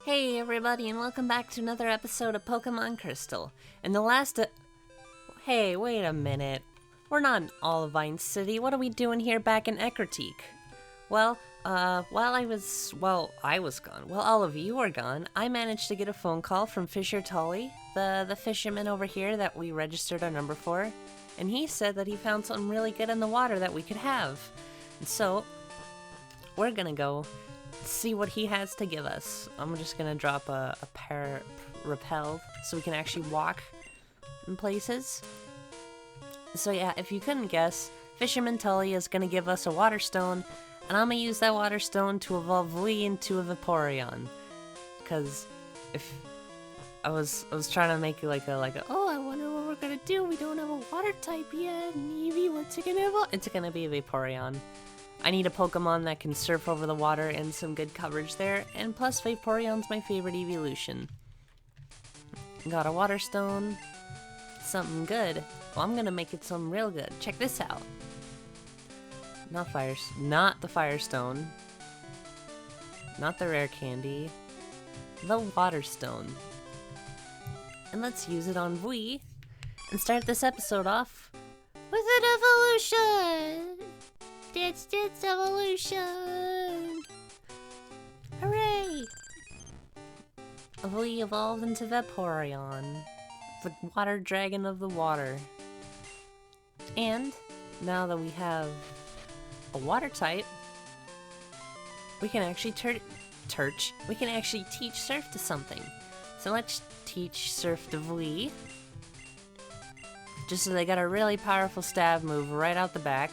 Hey everybody, and welcome back to another episode of Pokemon Crystal. In the last Hey, wait a minute. We're not in Olivine City. What are we doing here back in Ecruteak? Well, while I was gone. While all of you were gone, I managed to get a phone call from Fisher Tully, the fisherman over here that we registered our number for, and he said that he found something really good in the water that we could have. And so, we're gonna go see what he has to give us. I'm just gonna drop a repel so we can actually walk in places. So yeah, if you couldn't guess, Fisherman Tully is gonna give us a water stone, and I'm gonna use that water stone to evolve Vui into a Vaporeon. Cause if I was trying to make it like a oh, I wonder what we're gonna do. We don't have a water type yet. And Eevee, what's it gonna evolve? It's gonna be a Vaporeon. I need a Pokemon that can surf over the water and some good coverage there, and plus Vaporeon's my favorite evolution. Got a Water Stone, something good. Well, I'm gonna make it something real good. Check this out. Not the Firestone. Not the Rare Candy. The Water Stone. And let's use it on Vui, and start this episode off with an evolution! It's evolution! Hooray! We evolved into Vaporeon, the water dragon of the water. And now that we have a water type, we can actually we can actually teach Surf to something. So let's teach Surf to Vui. Just so they got a really powerful stab move right out the back.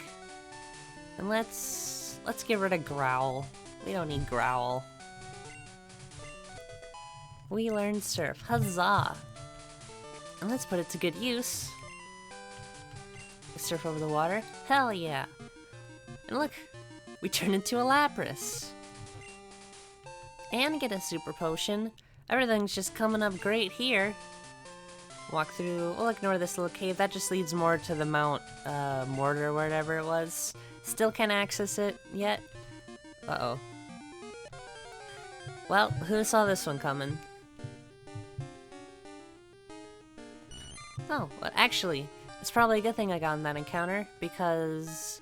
And let's get rid of Growl. We don't need Growl. We learned Surf. Huzzah! And let's put it to good use. Surf over the water. Hell yeah! And look, we turn into a Lapras. And get a Super Potion. Everything's just coming up great here. Walk through. We'll ignore this little cave. That just leads more to the Mount Mortar or whatever it was. Still can't access it yet. Uh-oh. Well, who saw this one coming? Oh, well, actually, it's probably a good thing I got in that encounter, because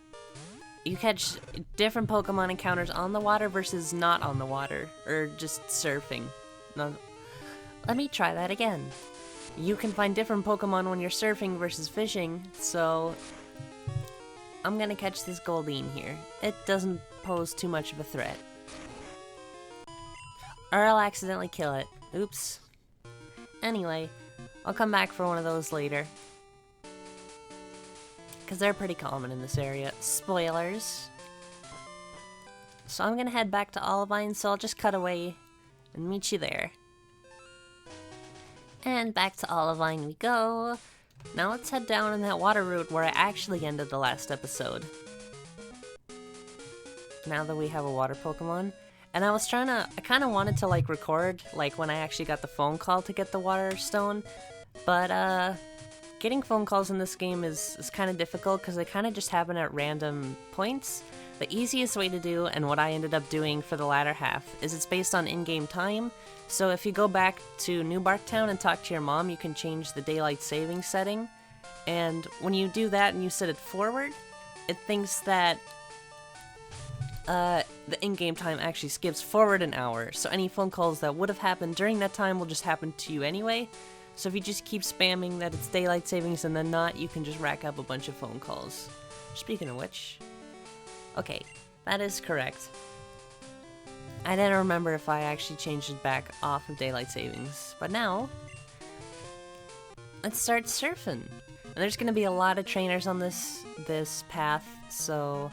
you catch different Pokemon encounters on the water versus not on the water, or just surfing. No, let me try that again. You can find different Pokemon when you're surfing versus fishing, so I'm gonna catch this Goldeen here. It doesn't pose too much of a threat. Or I'll accidentally kill it. Oops. Anyway, I'll come back for one of those later. Because they're pretty common in this area. Spoilers. So I'm gonna head back to Olivine, so I'll just cut away and meet you there. And back to Olivine we go. Now let's head down in that water route where I actually ended the last episode. Now that we have a water Pokemon. And I kind of wanted to record when I actually got the phone call to get the water stone. But getting phone calls in this game is kind of difficult because they kind of just happen at random points. The easiest way to do, and what I ended up doing for the latter half, is it's based on in-game time. So if you go back to New Barktown and talk to your mom, you can change the daylight saving setting. And when you do that and you set it forward, it thinks that the in-game time actually skips forward an hour. So any phone calls that would have happened during that time will just happen to you anyway. So if you just keep spamming that it's daylight savings and then not, you can just rack up a bunch of phone calls. Speaking of which... Okay, that is correct. I didn't remember if I actually changed it back off of daylight savings, but now let's start surfing. And there's gonna be a lot of trainers on this path, so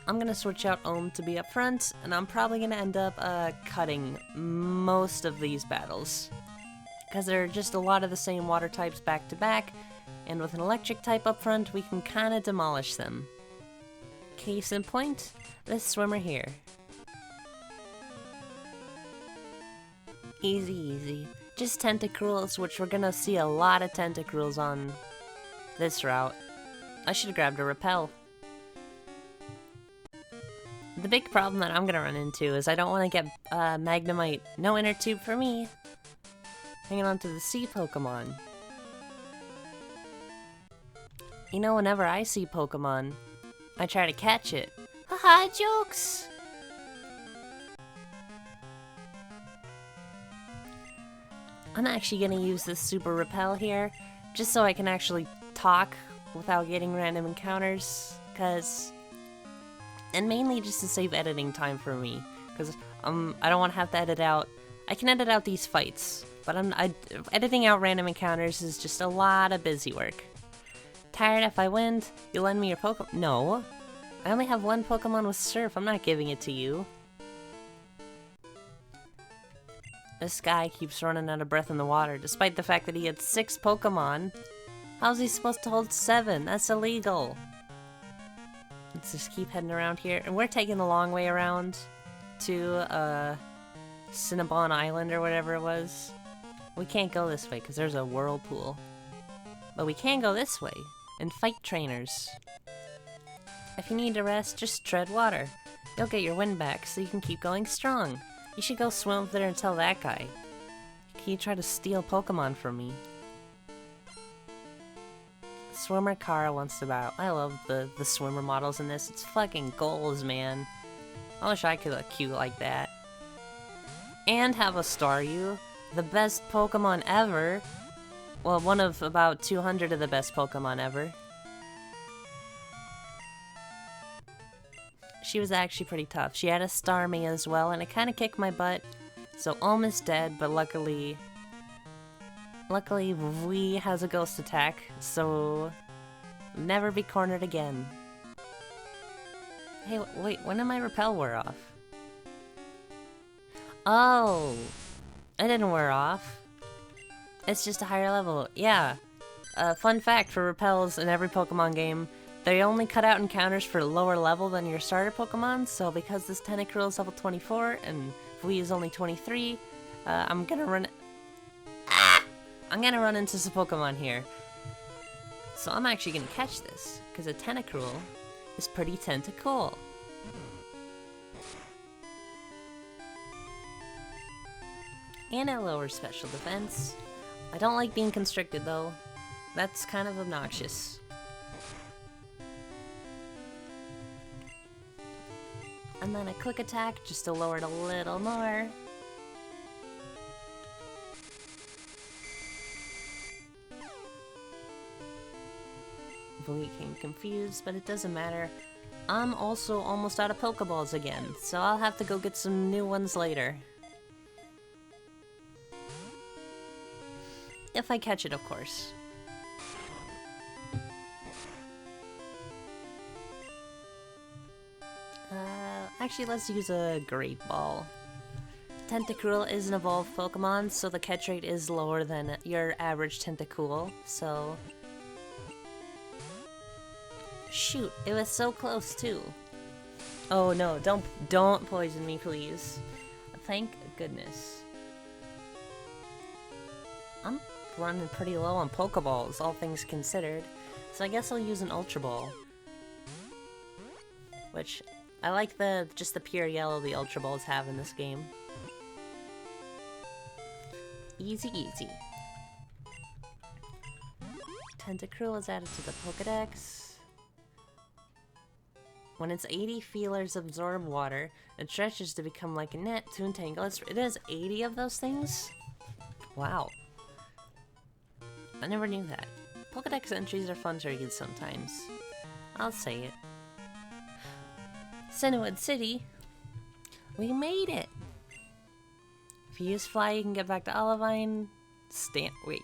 I'm gonna switch out Ohm to be up front, and I'm probably gonna end up cutting most of these battles because they're just a lot of the same water types back to back, and with an electric type up front, we can kind of demolish them. Case in point, this swimmer here. Easy, easy. Just Tentacruels, which we're gonna see a lot of Tentacruels on this route. I should have grabbed a Repel. The The big problem that I'm gonna run into is I don't want to get Magnemite. No inner tube for me. Hanging on to the sea Pokemon. You know, whenever I see Pokemon, I try to catch it. Haha, jokes! I'm actually gonna use this Super Repel here, just so I can actually talk without getting random encounters, and mainly just to save editing time for me, because I don't want to have to edit out. I can edit out these fights, but editing out random encounters is just a lot of busy work. Tired if I win? You lend me your Pokemon? No, I only have one Pokemon with Surf. I'm not giving it to you. This guy keeps running out of breath in the water, despite the fact that he had 6 Pokemon. How's he supposed to hold 7? That's illegal. Let's just keep heading around here. And we're taking the long way around to, Cinnabon Island or whatever it was. We can't go this way because there's a whirlpool. But we can go this way and fight trainers. If you need to rest, just tread water. You'll get your wind back so you can keep going strong. You should go swim up there and tell that guy. Can you try to steal Pokemon from me? Swimmer Kara wants to battle. I love the swimmer models in this. It's fucking goals, man. I wish I could look cute like that. And have a Staryu, the best Pokemon ever. Well, one of about 200 of the best Pokemon ever. She was actually pretty tough. She had a Starmie as well, and it kind of kicked my butt. So almost dead, but luckily V has a ghost attack, so never be cornered again. Hey, wait, when did my repel wear off? Oh, it didn't wear off. It's just a higher level. Yeah. Fun fact for repels in every Pokemon game, they only cut out encounters for lower level than your starter Pokemon, so because this Tentacruel is level 24 and V is only 23, I'm gonna run into some Pokemon here. So I'm actually gonna catch this, because a Tentacruel is pretty tentacool. And it lowers special defense. I don't like being constricted though. That's kind of obnoxious. And then a quick attack just to lower it a little more. Became confused, but it doesn't matter. I'm also almost out of Pokeballs again, so I'll have to go get some new ones later. If I catch it, of course. Actually, let's use a Great Ball. Tentacruel is an evolved Pokemon, so the catch rate is lower than your average Tentacool, so... Shoot, it was so close too. Oh no, don't poison me, please. Thank goodness. I'm running pretty low on Pokeballs, all things considered, so I guess I'll use an Ultra Ball. Which, I like just the pure yellow the Ultra Balls have in this game. Easy, easy. Tentacruel is added to the Pokedex. When it's 80 feelers absorb water, it stretches to become like a net to entangle. It has 80 of those things? Wow. I never knew that. Pokedex entries are fun to read sometimes. I'll say it. Cinewood City. We made it! If you use Fly, you can get back to Olivine. Stanley.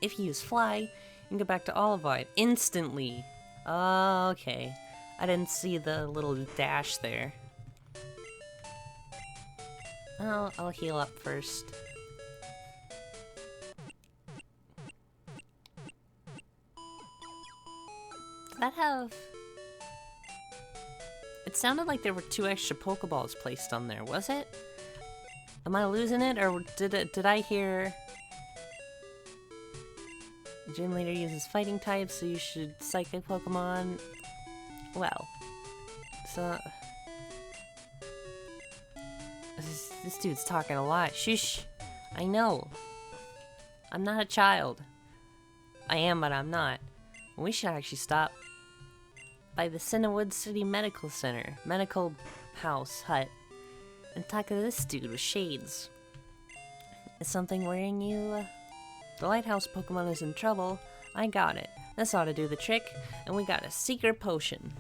If you use Fly, you can get back to Olivine instantly. Okay. I didn't see the little dash there. I'll heal up first. Did that have... It sounded like there were 2 extra Pokeballs placed on there, was it? Am I losing it, or did I hear... Gym leader uses fighting types, so you should psychic Pokemon. Well, So... This dude's talking a lot. Shush! I know. I'm not a child. I am, but I'm not. We should actually stop by the Cinnawood City Medical Center, medical house hut, and talk to this dude with shades. Is something worrying you? The lighthouse Pokemon is in trouble. I got it. This ought to do the trick, and we got a secret potion.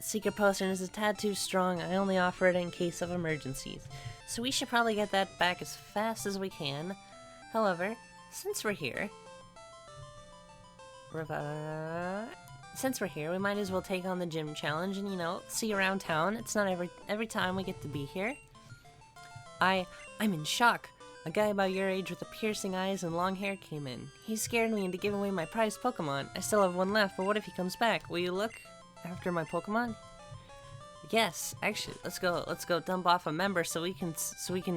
Secret potion is a tad too strong. I only offer it in case of emergencies, so we should probably get that back as fast as we can. However, since we're here, we might as well take on the gym challenge and, you know, see around town. It's not every time we get to be here. I'm in shock. A guy about your age with the piercing eyes and long hair came in. He scared me into giving away my prized Pokemon. I still have one left, but what if he comes back? Will you look after my Pokemon? Yes, actually, let's go dump off a member so we can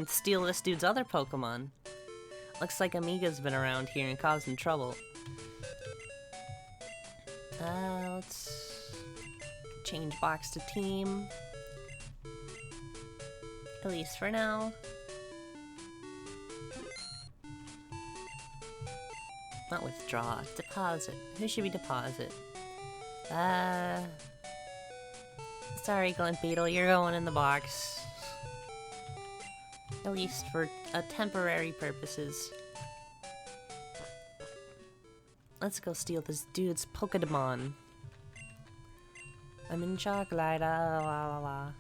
steal this dude's other Pokemon. Looks like Amiga's been around here and causing trouble. Let's change box to team. At least for now. Not withdraw, deposit. Who should we deposit? Sorry, Glint Beetle, you're going in the box. At least for temporary purposes. Let's go steal this dude's Pokémon. I'm in chocolate, la la la.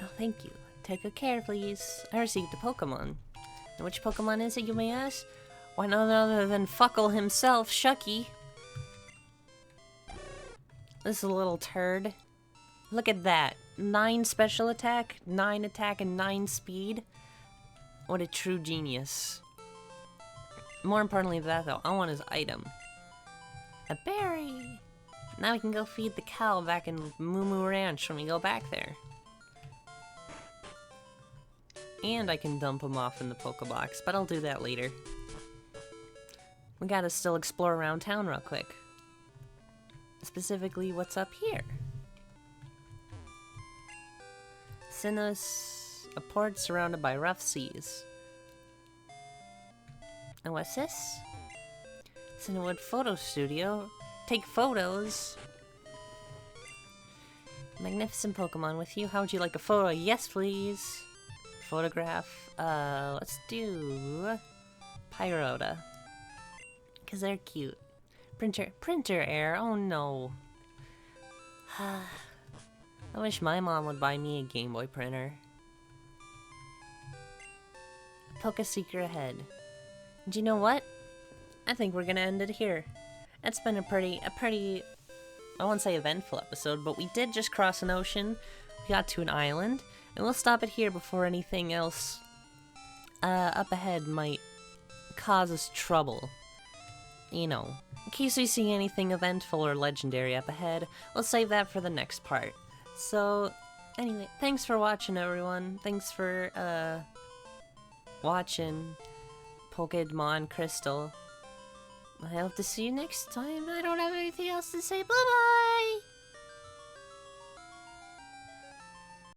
Oh, thank you. Take good care, please. I received a Pokemon. And which Pokemon is it, you may ask? Why, none other than Fuckle himself, Shucky. This little turd. Look at that. 9 special attack, 9 attack, and 9 speed. What a true genius. More importantly than that, though, I want his item. A berry! Now we can go feed the cow back in Moo Moo Ranch when we go back there. And I can dump him off in the Pokebox, but I'll do that later. We gotta still explore around town real quick. Specifically, what's up here? Sinnoh's, a port surrounded by rough seas. And what's this? Cinnawood Photo Studio. Take photos. Magnificent Pokemon with you. How would you like a photo? Yes, please. Photograph. Let's do Pyrota. Because they're cute. Printer error. Oh no. I wish my mom would buy me a Game Boy printer. Poke Seeker ahead. And you know what? I think we're gonna end it here. It's been a pretty, I won't say eventful episode, but we did just cross an ocean. We got to an island, and we'll stop it here before anything else up ahead might cause us trouble. You know, in case we see anything eventful or legendary up ahead, we'll save that for the next part. So, anyway, thanks for watching, everyone. Thanks for, watching Pokemon Crystal. I hope to see you next time. I don't have anything else to say. Bye-bye!